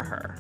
her.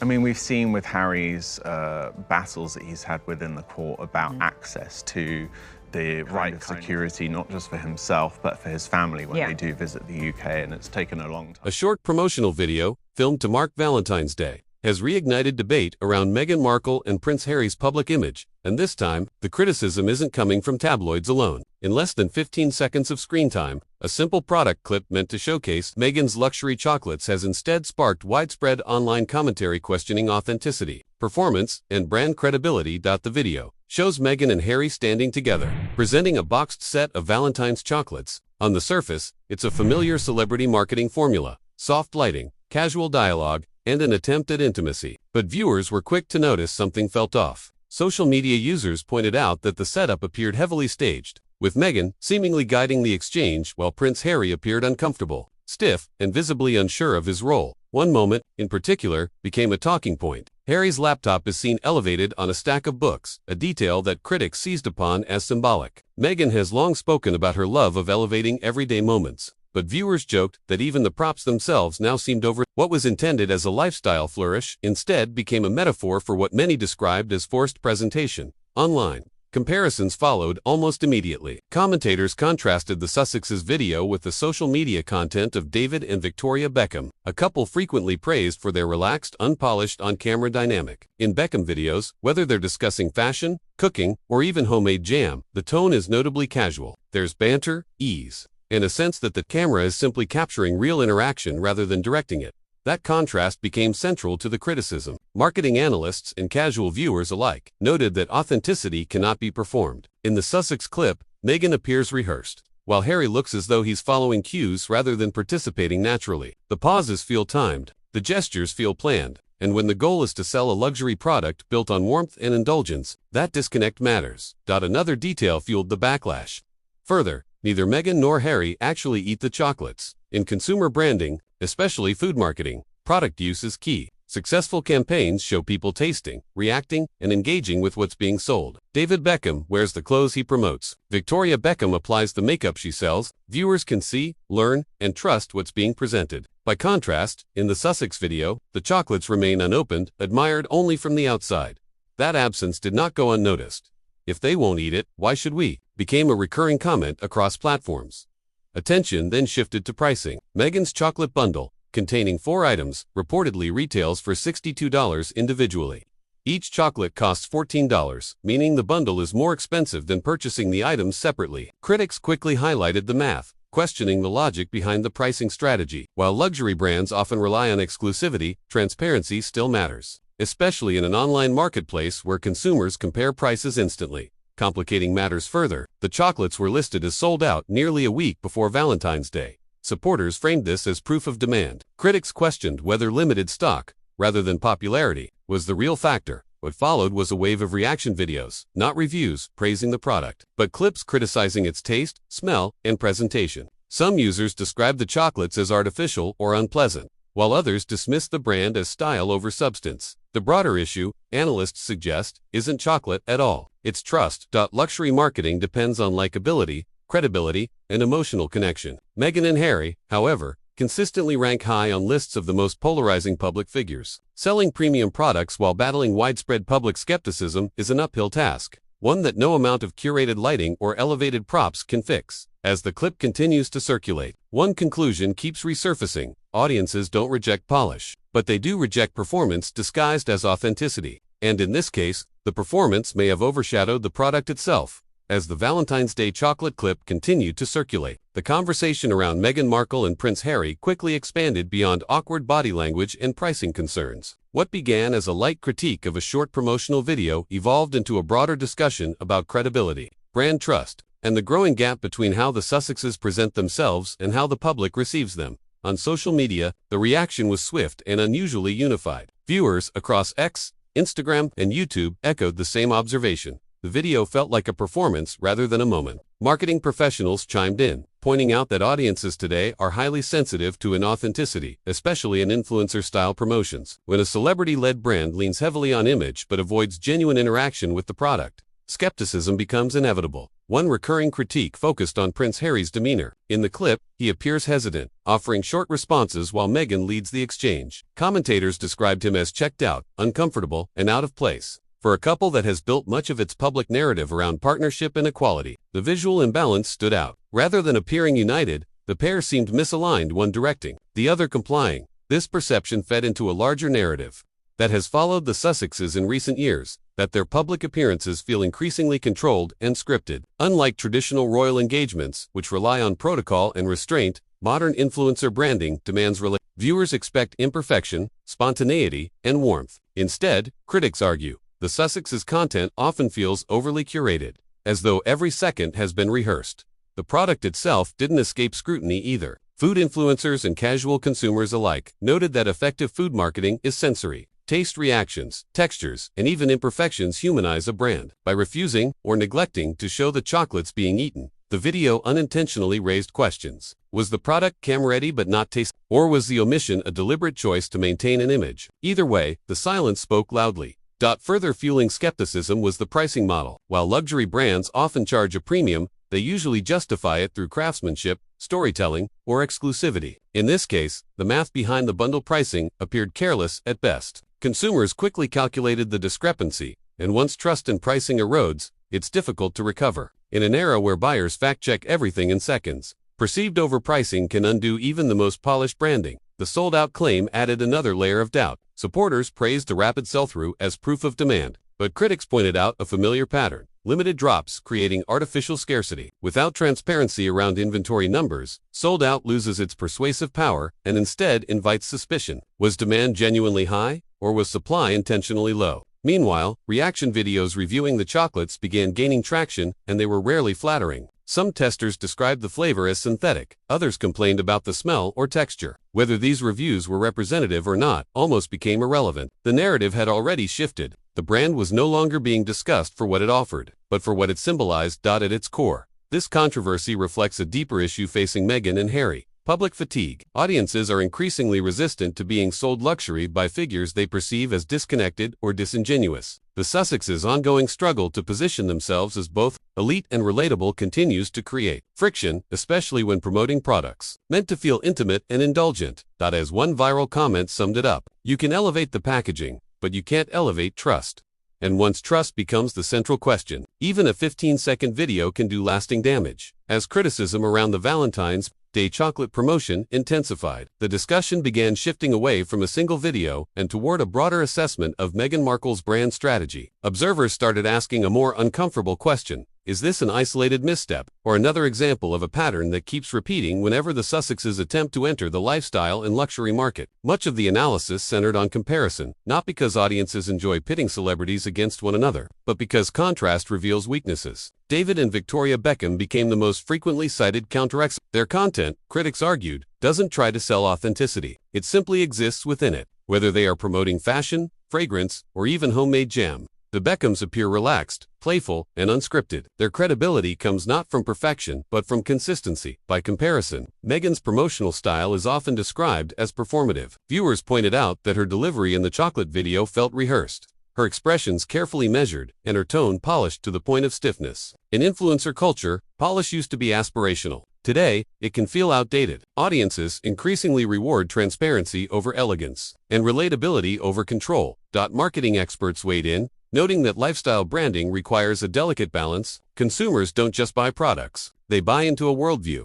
I mean, we've seen with Harry's battles that he's had within the court about access to the right of security, not just for himself, but for his family when they do visit the UK, and it's taken a long time. A short promotional video, filmed to mark Valentine's Day, has reignited debate around Meghan Markle and Prince Harry's public image, and this time, the criticism isn't coming from tabloids alone. In less than 15 seconds of screen time, a simple product clip meant to showcase Meghan's luxury chocolates has instead sparked widespread online commentary questioning authenticity, performance, and brand credibility. The video shows Meghan and Harry standing together, presenting a boxed set of Valentine's chocolates. On the surface, it's a familiar celebrity marketing formula: soft lighting, casual dialogue, and an attempt at intimacy. But viewers were quick to notice something felt off. Social media users pointed out that the setup appeared heavily staged, with Meghan seemingly guiding the exchange while Prince Harry appeared uncomfortable, stiff, and visibly unsure of his role. One moment, in particular, became a talking point. Harry's laptop is seen elevated on a stack of books, a detail that critics seized upon as symbolic. Meghan has long spoken about her love of elevating everyday moments, but viewers joked that even the props themselves now seemed over. What was intended as a lifestyle flourish instead became a metaphor for what many described as forced presentation. Online comparisons followed almost immediately. Commentators contrasted the Sussexes' video with the social media content of David and Victoria Beckham, a couple frequently praised for their relaxed, unpolished on-camera dynamic. In Beckham videos, whether they're discussing fashion, cooking, or even homemade jam, the tone is notably casual. There's banter, ease, and a sense that the camera is simply capturing real interaction rather than directing it. That contrast became central to the criticism. Marketing analysts and casual viewers alike noted that authenticity cannot be performed. In the Sussex clip, Meghan appears rehearsed, while Harry looks as though he's following cues rather than participating naturally. The pauses feel timed, the gestures feel planned, and when the goal is to sell a luxury product built on warmth and indulgence, that disconnect matters. Another detail fueled the backlash. Further, neither Meghan nor Harry actually eat the chocolates. In consumer branding, especially food marketing, product use is key. Successful campaigns show people tasting, reacting, and engaging with what's being sold. David Beckham wears the clothes he promotes. Victoria Beckham applies the makeup she sells. Viewers can see, learn, and trust what's being presented. By contrast, in the Sussex video, the chocolates remain unopened, admired only from the outside. That absence did not go unnoticed. "If they won't eat it, why should we?" became a recurring comment across platforms. Attention then shifted to pricing. Meghan's chocolate bundle, containing 4 items, reportedly retails for $62 individually. Each chocolate costs $14, meaning the bundle is more expensive than purchasing the items separately. Critics quickly highlighted the math, questioning the logic behind the pricing strategy. While luxury brands often rely on exclusivity, transparency still matters, especially in an online marketplace where consumers compare prices instantly. Complicating matters further, the chocolates were listed as sold out nearly a week before Valentine's Day. Supporters framed this as proof of demand. Critics questioned whether limited stock, rather than popularity, was the real factor. What followed was a wave of reaction videos, not reviews, praising the product, but clips criticizing its taste, smell, and presentation. Some users described the chocolates as artificial or unpleasant, while others dismissed the brand as style over substance. The broader issue, analysts suggest, isn't chocolate at all. It's trust. Luxury marketing depends on likability, credibility, and emotional connection. Meghan and Harry, however, consistently rank high on lists of the most polarizing public figures. Selling premium products while battling widespread public skepticism is an uphill task, one that no amount of curated lighting or elevated props can fix. As the clip continues to circulate, one conclusion keeps resurfacing: audiences don't reject polish, but they do reject performance disguised as authenticity. And in this case, the performance may have overshadowed the product itself. As the Valentine's Day chocolate clip continued to circulate, the conversation around Meghan Markle and Prince Harry quickly expanded beyond awkward body language and pricing concerns. What began as a light critique of a short promotional video evolved into a broader discussion about credibility, brand trust, and the growing gap between how the Sussexes present themselves and how the public receives them. On social media, the reaction was swift and unusually unified. Viewers across X, Instagram, and YouTube echoed the same observation. The video felt like a performance rather than a moment. Marketing professionals chimed in, pointing out that audiences today are highly sensitive to inauthenticity, especially in influencer-style promotions. When a celebrity-led brand leans heavily on image but avoids genuine interaction with the product, skepticism becomes inevitable. One recurring critique focused on Prince Harry's demeanor. In the clip, he appears hesitant, offering short responses while Meghan leads the exchange. Commentators described him as checked out, uncomfortable, and out of place. For a couple that has built much of its public narrative around partnership and equality, the visual imbalance stood out. Rather than appearing united, the pair seemed misaligned, one directing, the other complying. This perception fed into a larger narrative that has followed the Sussexes in recent years, that their public appearances feel increasingly controlled and scripted. Unlike traditional royal engagements, which rely on protocol and restraint, modern influencer branding demands viewers expect imperfection, spontaneity, and warmth. Instead, critics argue, the Sussexes' content often feels overly curated, as though every second has been rehearsed. The product itself didn't escape scrutiny either. Food influencers and casual consumers alike noted that effective food marketing is sensory. Taste reactions, textures, and even imperfections humanize a brand. By refusing or neglecting to show the chocolates being eaten, the video unintentionally raised questions. Was the product camera-ready but not taste? Or was the omission a deliberate choice to maintain an image? Either way, the silence spoke loudly. Further fueling skepticism was the pricing model. While luxury brands often charge a premium, they usually justify it through craftsmanship, storytelling, or exclusivity. In this case, the math behind the bundle pricing appeared careless at best. Consumers quickly calculated the discrepancy, and once trust in pricing erodes, it's difficult to recover. In an era where buyers fact-check everything in seconds, perceived overpricing can undo even the most polished branding. The sold-out claim added another layer of doubt. Supporters praised the rapid sell-through as proof of demand, but critics pointed out a familiar pattern. Limited drops creating artificial scarcity. Without transparency around inventory numbers, sold out loses its persuasive power and instead invites suspicion. Was demand genuinely high, or was supply intentionally low? Meanwhile, reaction videos reviewing the chocolates began gaining traction, and they were rarely flattering. Some testers described the flavor as synthetic, others complained about the smell or texture. Whether these reviews were representative or not almost became irrelevant. The narrative had already shifted. The brand was no longer being discussed for what it offered, but for what it symbolized. At its core, this controversy reflects a deeper issue facing Meghan and Harry: public fatigue. Audiences are increasingly resistant to being sold luxury by figures they perceive as disconnected or disingenuous. The Sussexes' ongoing struggle to position themselves as both elite and relatable continues to create friction, especially when promoting products meant to feel intimate and indulgent. As one viral comment summed it up, "You can elevate the packaging, but you can't elevate trust." And once trust becomes the central question, even a 15-second video can do lasting damage. As criticism around the Valentine's Day chocolate promotion intensified, the discussion began shifting away from a single video and toward a broader assessment of Meghan Markle's brand strategy. Observers started asking a more uncomfortable question: is this an isolated misstep, or another example of a pattern that keeps repeating whenever the Sussexes attempt to enter the lifestyle and luxury market? Much of the analysis centered on comparison, not because audiences enjoy pitting celebrities against one another, but because contrast reveals weaknesses. David and Victoria Beckham became the most frequently cited counterexamples. Their content, critics argued, doesn't try to sell authenticity. It simply exists within it. Whether they are promoting fashion, fragrance, or even homemade jam, the Beckhams appear relaxed, playful, and unscripted. Their credibility comes not from perfection, but from consistency. By comparison, Meghan's promotional style is often described as performative. Viewers pointed out that her delivery in the chocolate video felt rehearsed, her expressions carefully measured, and her tone polished to the point of stiffness. In influencer culture, polish used to be aspirational. Today, it can feel outdated. Audiences increasingly reward transparency over elegance, and relatability over control. Marketing experts weighed in, noting that lifestyle branding requires a delicate balance. Consumers don't just buy products, they buy into a worldview.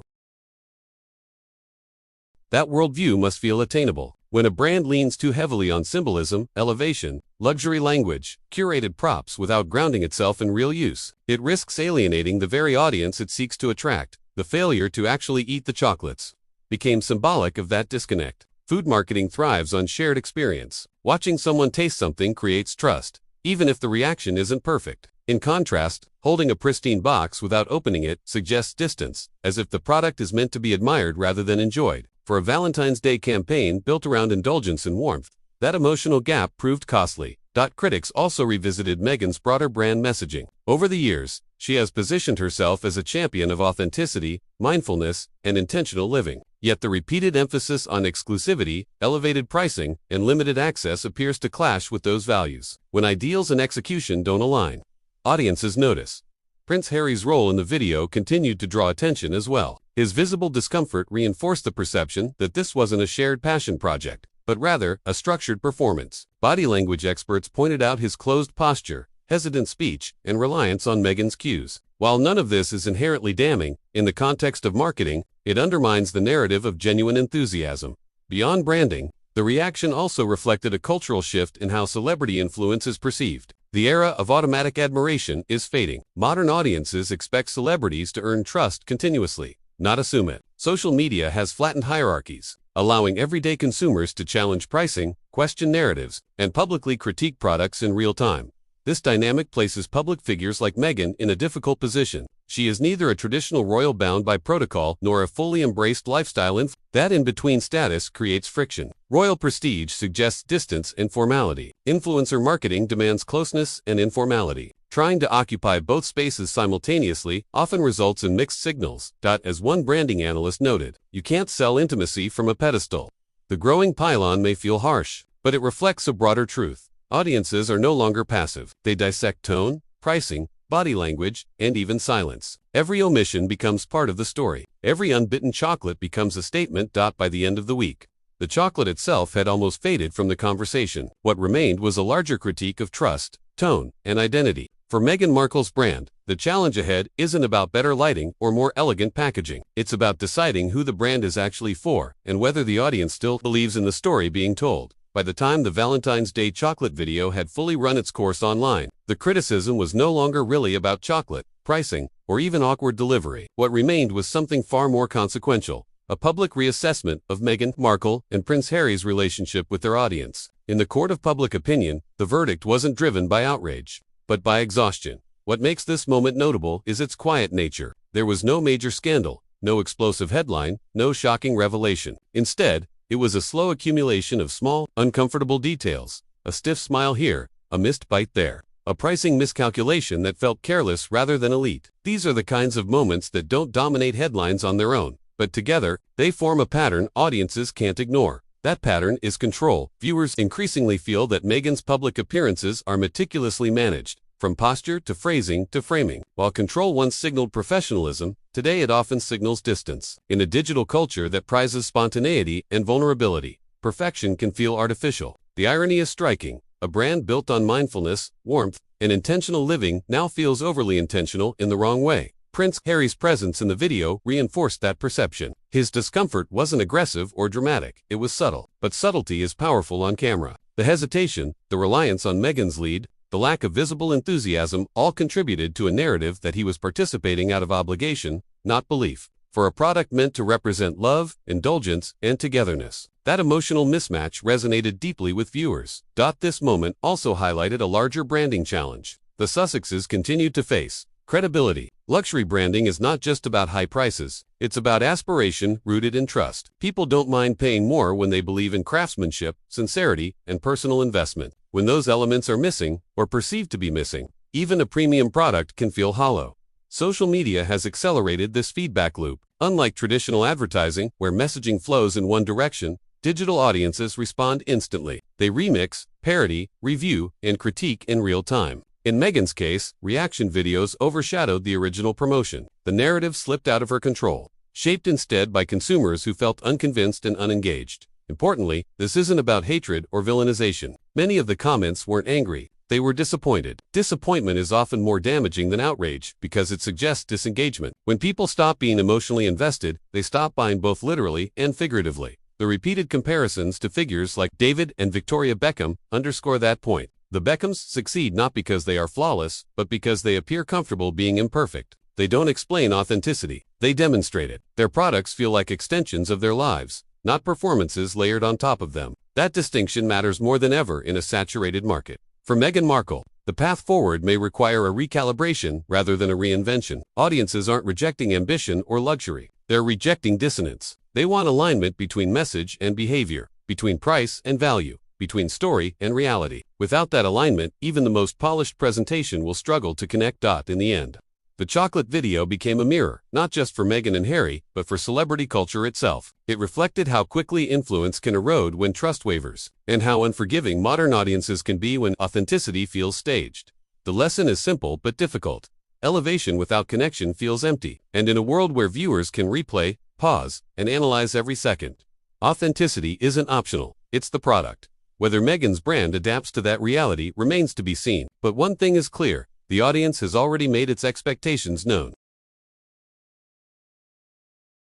That worldview must feel attainable. When a brand leans too heavily on symbolism, elevation, luxury language, curated props without grounding itself in real use, it risks alienating the very audience it seeks to attract. The failure to actually eat the chocolates became symbolic of that disconnect. Food marketing thrives on shared experience. Watching someone taste something creates trust, even if the reaction isn't perfect. In contrast, holding a pristine box without opening it suggests distance, as if the product is meant to be admired rather than enjoyed. For a Valentine's Day campaign built around indulgence and warmth, that emotional gap proved costly. Critics also revisited Meghan's broader brand messaging. Over the years, she has positioned herself as a champion of authenticity, mindfulness, and intentional living. Yet the repeated emphasis on exclusivity, elevated pricing, and limited access appears to clash with those values. When ideals and execution don't align, audiences notice. Prince Harry's role in the video continued to draw attention as well. His visible discomfort reinforced the perception that this wasn't a shared passion project, but rather a structured performance. Body language experts pointed out his closed posture, hesitant speech, and reliance on Meghan's cues. While none of this is inherently damning, in the context of marketing, it undermines the narrative of genuine enthusiasm. Beyond branding, the reaction also reflected a cultural shift in how celebrity influence is perceived. The era of automatic admiration is fading. Modern audiences expect celebrities to earn trust continuously, not assume it. Social media has flattened hierarchies, allowing everyday consumers to challenge pricing, question narratives, and publicly critique products in real time. This dynamic places public figures like Meghan in a difficult position. She is neither a traditional royal bound by protocol nor a fully embraced lifestyle That in-between status creates friction. Royal prestige suggests distance and formality. Influencer marketing demands closeness and informality. Trying to occupy both spaces simultaneously often results in mixed signals. As one branding analyst noted, you can't sell intimacy from a pedestal. The growing pylon may feel harsh, but it reflects a broader truth. Audiences are no longer passive. They dissect tone, pricing, body language, and even silence. Every omission becomes part of the story. Every unbitten chocolate becomes a statement. By the end of the week, the chocolate itself had almost faded from the conversation. What remained was a larger critique of trust, tone, and identity. For Meghan Markle's brand, the challenge ahead isn't about better lighting or more elegant packaging. It's about deciding who the brand is actually for and whether the audience still believes in the story being told. By the time the Valentine's Day chocolate video had fully run its course online, the criticism was no longer really about chocolate, pricing, or even awkward delivery. What remained was something far more consequential: a public reassessment of Meghan Markle and Prince Harry's relationship with their audience. In the court of public opinion, the verdict wasn't driven by outrage, but by exhaustion. What makes this moment notable is its quiet nature. There was no major scandal, no explosive headline, no shocking revelation. Instead, it was a slow accumulation of small, uncomfortable details. A stiff smile here, a missed bite there, a pricing miscalculation that felt careless rather than elite. These are the kinds of moments that don't dominate headlines on their own, but together, they form a pattern audiences can't ignore. That pattern is control. Viewers increasingly feel that Meghan's public appearances are meticulously managed, from posture to phrasing to framing. While control once signaled professionalism, today it often signals distance. In a digital culture that prizes spontaneity and vulnerability, perfection can feel artificial. The irony is striking. A brand built on mindfulness, warmth, and intentional living now feels overly intentional in the wrong way. Prince Harry's presence in the video reinforced that perception. His discomfort wasn't aggressive or dramatic, it was subtle. But subtlety is powerful on camera. The hesitation, the reliance on Meghan's lead, the lack of visible enthusiasm all contributed to a narrative that he was participating out of obligation, not belief, for a product meant to represent love, indulgence, and togetherness. That emotional mismatch resonated deeply with viewers. This moment also highlighted a larger branding challenge. The Sussexes continued to face credibility. Luxury branding is not just about high prices, it's about aspiration rooted in trust. People don't mind paying more when they believe in craftsmanship, sincerity, and personal investment. When those elements are missing, or perceived to be missing, even a premium product can feel hollow. Social media has accelerated this feedback loop. Unlike traditional advertising, where messaging flows in one direction, digital audiences respond instantly. They remix, parody, review, and critique in real time. In Meghan's case, reaction videos overshadowed the original promotion. The narrative slipped out of her control, shaped instead by consumers who felt unconvinced and unengaged. Importantly, this isn't about hatred or villainization. Many of the comments weren't angry, they were disappointed. Disappointment is often more damaging than outrage because it suggests disengagement. When people stop being emotionally invested, they stop buying both literally and figuratively. The repeated comparisons to figures like David and Victoria Beckham underscore that point. The Beckhams succeed not because they are flawless, but because they appear comfortable being imperfect. They don't explain authenticity, they demonstrate it. Their products feel like extensions of their lives, not performances layered on top of them. That distinction matters more than ever in a saturated market. For Meghan Markle, the path forward may require a recalibration rather than a reinvention. Audiences aren't rejecting ambition or luxury, they're rejecting dissonance. They want alignment between message and behavior, between price and value, between story and reality. Without that alignment, even the most polished presentation will struggle to connect. In the end, the chocolate video became a mirror, not just for Meghan and Harry, but for celebrity culture itself. It reflected how quickly influence can erode when trust wavers, and how unforgiving modern audiences can be when authenticity feels staged. The lesson is simple but difficult. Elevation without connection feels empty, and in a world where viewers can replay, pause, and analyze every second, authenticity isn't optional, it's the product. Whether Meghan's brand adapts to that reality remains to be seen, but one thing is clear, the audience has already made its expectations known.